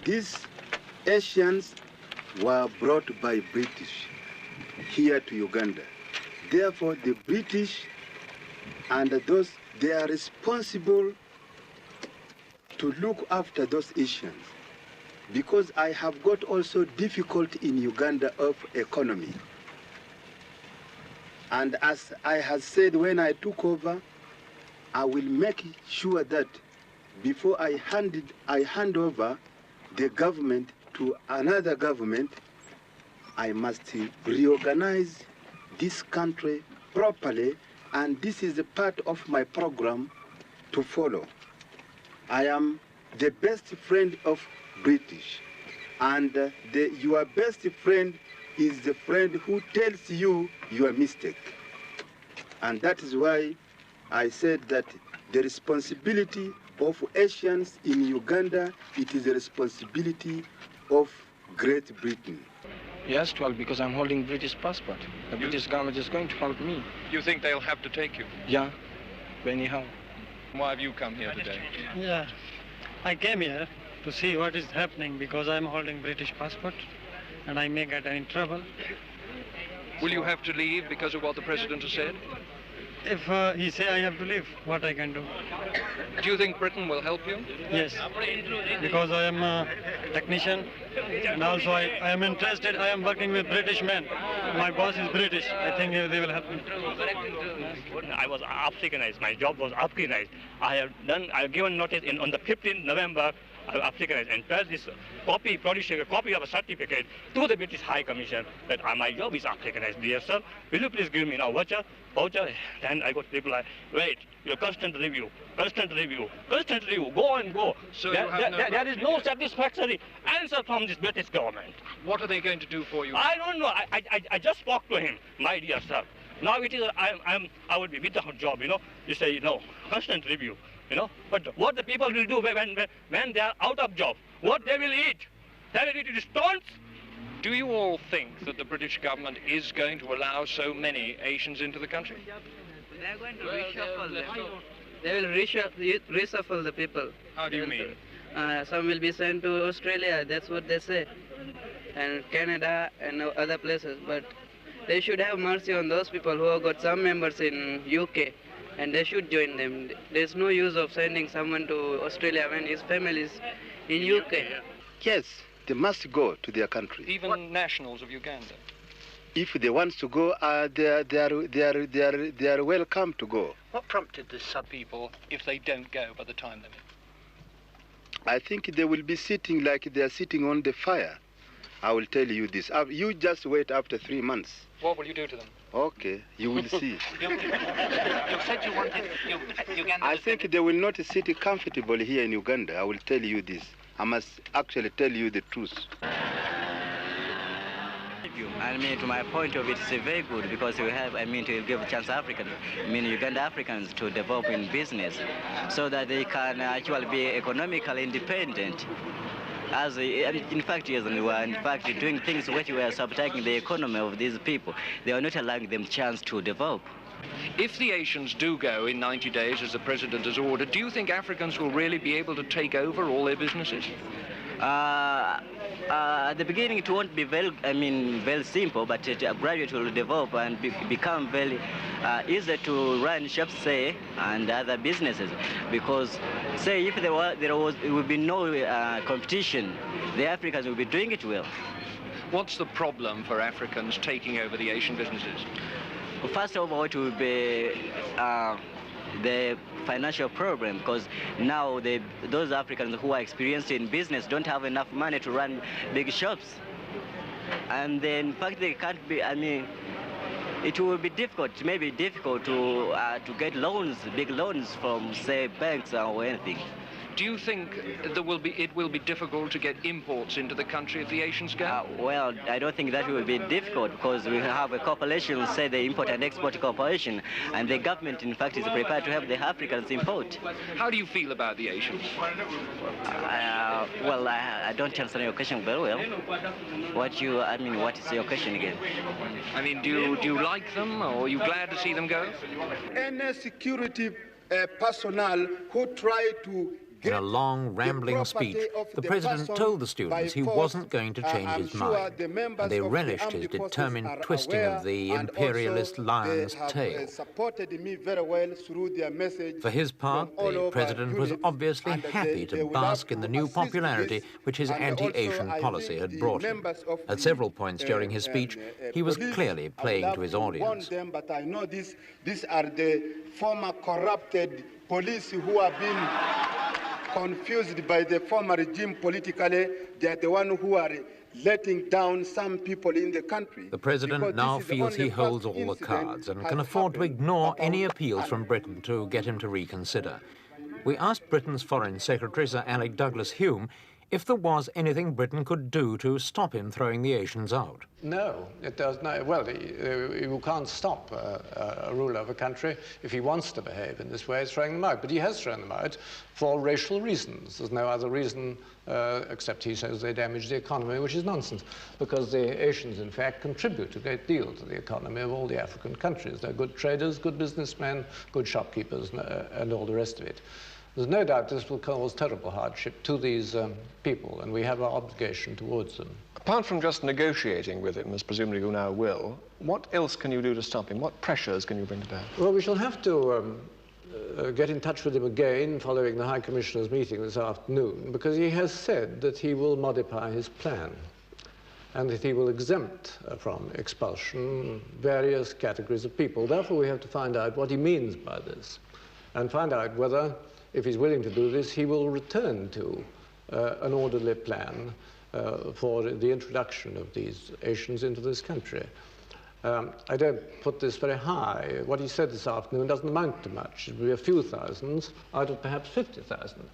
These Asians were brought by British here to Uganda. Therefore, the British and those, they are responsible to look after those Asians. Because I have got also difficulty in Uganda of economy. And as I have said when I took over, I will make sure that before I hand over the government to another government, I must reorganize this country properly, and this is a part of my program to follow. I am the best friend of British, and your best friend is the friend who tells you your mistake. And that is why I said that the responsibility of Asians in Uganda, it is a responsibility of Great Britain. Yes, well, because I'm holding British passport. The British government is going to help me. You think they'll have to take you? Yeah, anyhow. Why have you come here today? Yeah, I came here to see what is happening because I'm holding British passport and I may get in trouble. Will you have to leave because of what the President has said? If he say I have to leave, what I can do? Do you think Britain will help you? Yes, because I am a technician and also I am interested. I am working with British men. My boss is British. I think they will help me. I was Africanized. My job was Africanized. I have given notice on the 15th November. I Africanized and press this copy, producing a copy of a certificate to the British High Commission that my job is Africanized. Dear sir, will you please give me now voucher? Then I got reply, wait, your constant review, go and go. So there is no satisfactory answer from this British government. What are they going to do for you? I don't know. I just spoke to him, my dear sir. Now it is, I would be without job, you know. You say, no, constant review. You know, but what the people will do when they are out of job, what they will eat? They will eat stones. Do you all think that the British government is going to allow so many Asians into the country? They are going to reshuffle them. They will reshuffle the people. How do you mean? Some will be sent to Australia, that's what they say, and Canada and other places. But they should have mercy on those people who have got some members in UK. And they should join them. There's no use of sending someone to Australia when his family is in UK. Yes, they must go to their country. Even nationals of Uganda? If they want to go, they are welcome to go. What prompted the sub people if they don't go by the time limit? I think they will be sitting like they are sitting on the fire. I will tell you this. You just wait after 3 months. What will you do to them? Okay, you will see. You said you wanted Uganda. I think they will not sit comfortably here in Uganda. I will tell you this. I must actually tell you the truth. I mean, to my point of view, it's very good because we have, I mean, to give a chance Africans, I mean, Uganda Africans to develop in business so that they can actually be economically independent. As in fact, yes, we were in fact doing things which were subtracting the economy of these people. They are not allowing them chance to develop. If the Asians do go in 90 days, as the President has ordered, do you think Africans will really be able to take over all their businesses? At the beginning, it won't be very simple, but gradually it will develop and become very easy to run shops, say, and other businesses. Because, say, if it would be no competition, the Africans will be doing it well. What's the problem for Africans taking over the Asian businesses? Well, first of all, it will be the financial problem, because now those Africans who are experienced in business don't have enough money to run big shops. And then, in fact, they can't be, I mean, it will be difficult, maybe difficult to get loans, big loans from, say, banks or anything. Do you think it will be difficult to get imports into the country if the Asians go? Well, I don't think that will be difficult because we have a corporation, say the Import and Export Corporation, and the government, in fact, is prepared to have the Africans import. How do you feel about the Asians? Well, I don't answer your question very well. What is your question again? I mean, do you like them, or are you glad to see them go? Any security personnel who try to In a long, rambling speech, the president told the students he wasn't going to change his mind, and they relished his determined twisting of the imperialist lion's tail. For his part, the president was obviously happy to bask in the new popularity which his anti-Asian policy had brought him. At several points during his speech, he was clearly playing to his audience. But I know these are the former corrupted police who have been confused by the former regime politically. They are the ones who are letting down some people in the country. The president now feels he holds all the cards and can afford to ignore any appeals from Britain to get him to reconsider. We asked Britain's Foreign Secretary, Sir Alec Douglas-Home, if there was anything Britain could do to stop him throwing the Asians out. No, it does not. Well, you can't stop a ruler of a country if he wants to behave in this way, throwing them out. But he has thrown them out for racial reasons. There's no other reason except he says they damage the economy, which is nonsense, because the Asians, in fact, contribute a great deal to the economy of all the African countries. They're good traders, good businessmen, good shopkeepers, and all the rest of it. There's no doubt this will cause terrible hardship to these people, and we have our obligation towards them. Apart from just negotiating with him, as presumably you now will, what else can you do to stop him? What pressures can you bring to bear? Well, we shall have to get in touch with him again following the High Commissioner's meeting this afternoon, because he has said that he will modify his plan and that he will exempt from expulsion various categories of people. Therefore, we have to find out what he means by this and find out whether, if he's willing to do this, he will return to an orderly plan for the introduction of these Asians into this country. I don't put this very high. What he said this afternoon doesn't amount to much. It will be a few thousands out of perhaps 50,000.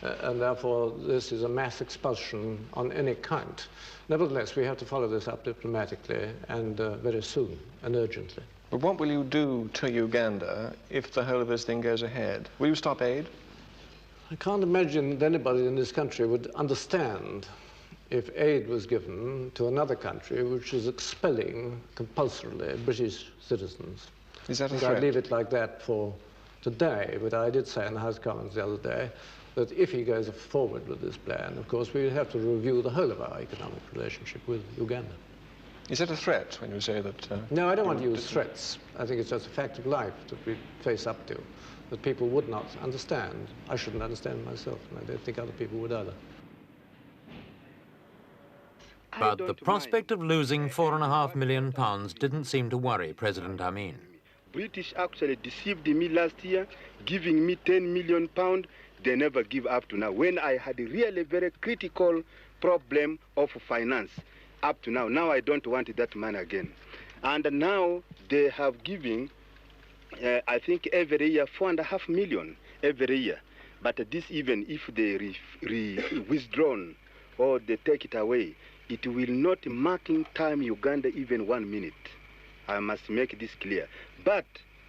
And therefore, this is a mass expulsion on any count. Nevertheless, we have to follow this up diplomatically and very soon and urgently. But what will you do to Uganda if the whole of this thing goes ahead? Will you stop aid? I can't imagine that anybody in this country would understand if aid was given to another country which is expelling compulsorily British citizens. Is that a threat? I'd leave it like that for today, but I did say in the House of Commons the other day that if he goes forward with this plan, of course, we would have to review the whole of our economic relationship with Uganda. Is it a threat when you say that? No, I don't want to use threats. I think it's just a fact of life that we face up to, that people would not understand. I shouldn't understand myself, and I don't think other people would either. But the prospect of losing £4.5 million didn't seem to worry President Amin. British actually deceived me last year, giving me £10 million. They never give up to now. When I had a really very critical problem of finance, up to now. Now I don't want that money again. And now they have given, I think every year, 4.5 million every year. But this, even if they withdrawn or they take it away, it will not marking time Uganda even 1 minute. I must make this clear. But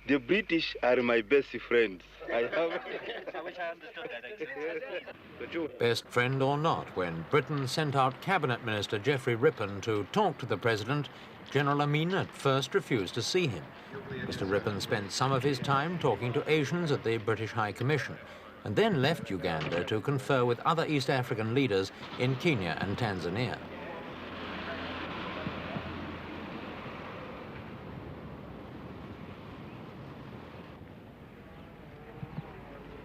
the British are my best friends. I wish I understood that. Best friend or not, when Britain sent out Cabinet Minister Geoffrey Rippon to talk to the President, General Amin at first refused to see him. Mr. Rippon spent some of his time talking to Asians at the British High Commission, and then left Uganda to confer with other East African leaders in Kenya and Tanzania.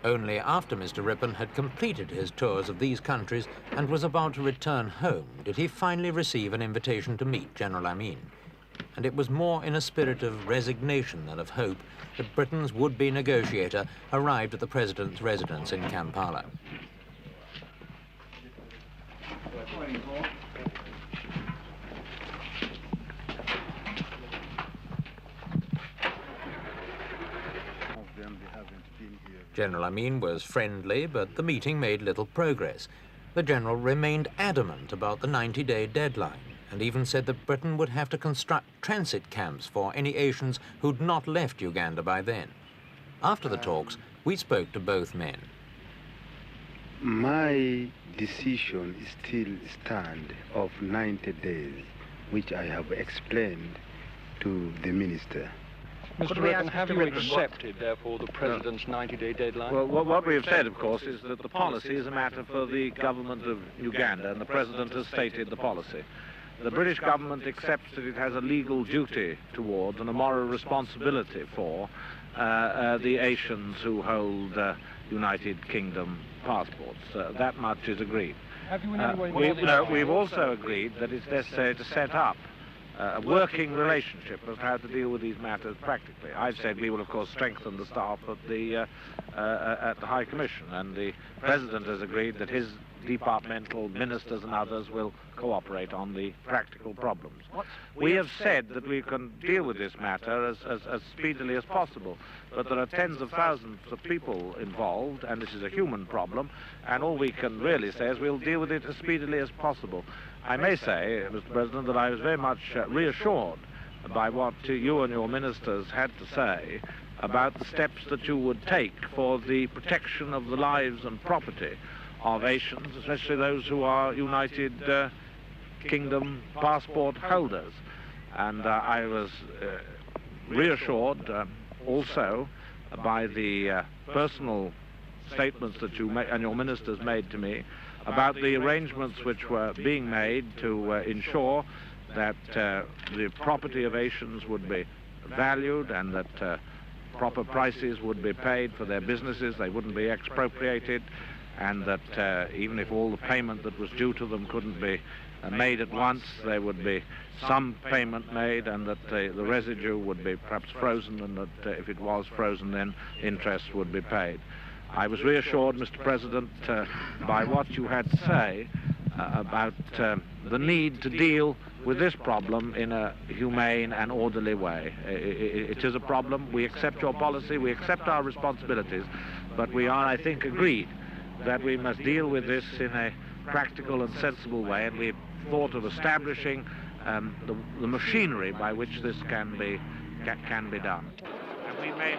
Only after Mr. Rippon had completed his tours of these countries and was about to return home did he finally receive an invitation to meet General Amin. And it was more in a spirit of resignation than of hope that Britain's would-be negotiator arrived at the President's residence in Kampala. General Amin was friendly, but the meeting made little progress. The General remained adamant about the 90-day deadline, and even said that Britain would have to construct transit camps for any Asians who'd not left Uganda by then. After the talks, we spoke to both men. My decision still stands of 90 days, which I have explained to the minister. Mr. Rippon, have you accepted, therefore, the President's 90-day deadline? Well, what we have said, of course, is that the policy is a matter for the government of Uganda, and the President has stated the policy. The British government accepts that it has a legal duty towards and a moral responsibility for the Asians who hold United Kingdom passports. That much is agreed. Have you in any way we've also agreed that it's necessary to set up a working relationship as to how to deal with these matters practically. I've said we will, of course, strengthen the staff at the High Commission, and the President has agreed that his departmental ministers and others will cooperate on the practical problems. We have said that we can deal with this matter as speedily as possible, but there are tens of thousands of people involved, and this is a human problem, and all we can really say is we'll deal with it as speedily as possible. I may say, Mr. President, that I was very much reassured by what you and your ministers had to say about the steps that you would take for the protection of the lives and property of Asians, especially those who are United Kingdom passport holders. And I was reassured also by the personal statements that you and your ministers made to me about the arrangements which were being made to ensure that the property of Asians would be valued and that proper prices would be paid for their businesses, they wouldn't be expropriated, and that even if all the payment that was due to them couldn't be made at once, there would be some payment made, and that the residue would be perhaps frozen, and that if it was frozen, then interest would be paid. I was reassured, Mr. President, by what you had to say about the need to deal with this problem in a humane and orderly way. It is a problem. We accept your policy, we accept our responsibilities, but we are, I think, agreed that we must deal with this in a practical and sensible way, and we've thought of establishing the machinery by which this can be done. And we may